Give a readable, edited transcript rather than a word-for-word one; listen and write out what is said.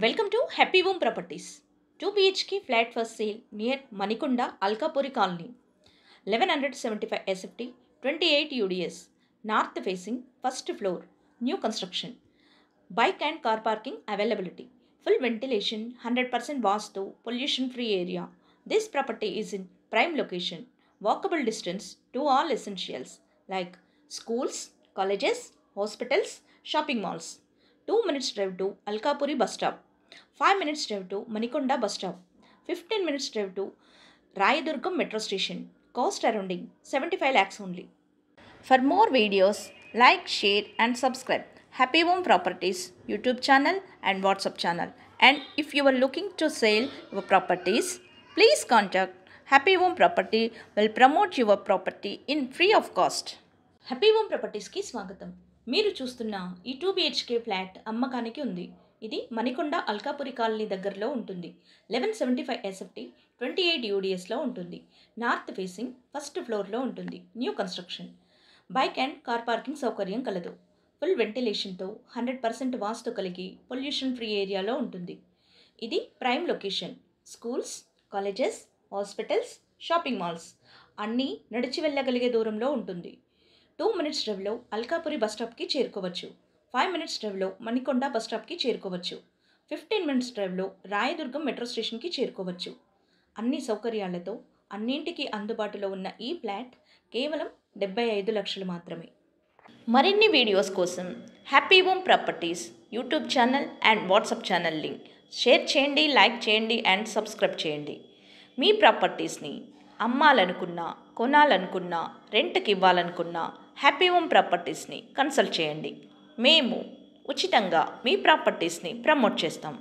Welcome to Happy Home Properties. 2 BHK flat for sale near Manikonda, Alkapuri Colony. 1175 SFT, 28 UDS. North facing, first floor. New construction. Bike and car parking availability. Full ventilation, 100% Vastu, pollution free area. This property is in prime location. Walkable distance to all essentials like schools, colleges, hospitals, shopping malls. 2 minutes drive to Alkapuri bus stop. 5 minutes drive to Manikonda bus stop. 15 minutes drive to Rayadurgam metro station. Cost surrounding 75 lakhs only. For more videos, like, share and subscribe Happy Home Properties YouTube channel and WhatsApp channel. And if you are looking to sell your properties, please contact Happy Home Property will promote your property in free of cost. Happy home ప్రాపర్టీస్కి స్వాగతం. మీరు చూస్తున్న ఈ 2 BHK flat అమ్మకానికి ఉంది. ఇది Manikonda Alkapuri colony దగ్గరలో ఉంటుంది. 1175 SFT, 28 UDSలో ఉంటుంది. నార్త్ ఫేసింగ్, ఫస్ట్ ఫ్లోర్లో ఉంటుంది. New construction. Bike and car parking సౌకర్యం కలదు. ఫుల్ వెంటిలేషన్తో 100% వాస్తు కలిగి పొల్యూషన్ ఫ్రీ ఏరియాలో ఉంటుంది. ఇది prime location. Schools, colleges, hospitals, shopping malls అన్నీ నడిచి వెళ్ళగలిగే దూరంలో ఉంటుంది. 2 minutes డ్రైవ్లో అల్కాపురి బస్ స్టాప్కి చేరుకోవచ్చు. 5 minutes డ్రైవ్లో మణికొండ బస్ స్టాప్కి చేరుకోవచ్చు. 15 minutes డ్రైవ్లో రాయదుర్గం మెట్రో స్టేషన్కి చేరుకోవచ్చు. అన్ని సౌకర్యాలతో అన్నింటికి అందుబాటులో ఉన్న ఈ ఫ్లాట్ కేవలం 75 లక్షలు మాత్రమే. మరిన్ని వీడియోస్ కోసం happy home properties YouTube channel and WhatsApp channel link share చేయండి, లైక్ చేయండి అండ్ సబ్స్క్రైబ్ చేయండి. మీ ప్రాపర్టీస్ని అమ్మాలనుకున్నా, కొనాలనుకున్నా, రెంట్కి ఇవ్వాలనుకున్నా హ్యాపీ హోమ్ ప్రాపర్టీస్ని కన్సల్ట్ చేయండి. మేము ఉచితంగా మీ ప్రాపర్టీస్ని ప్రమోట్ చేస్తాం.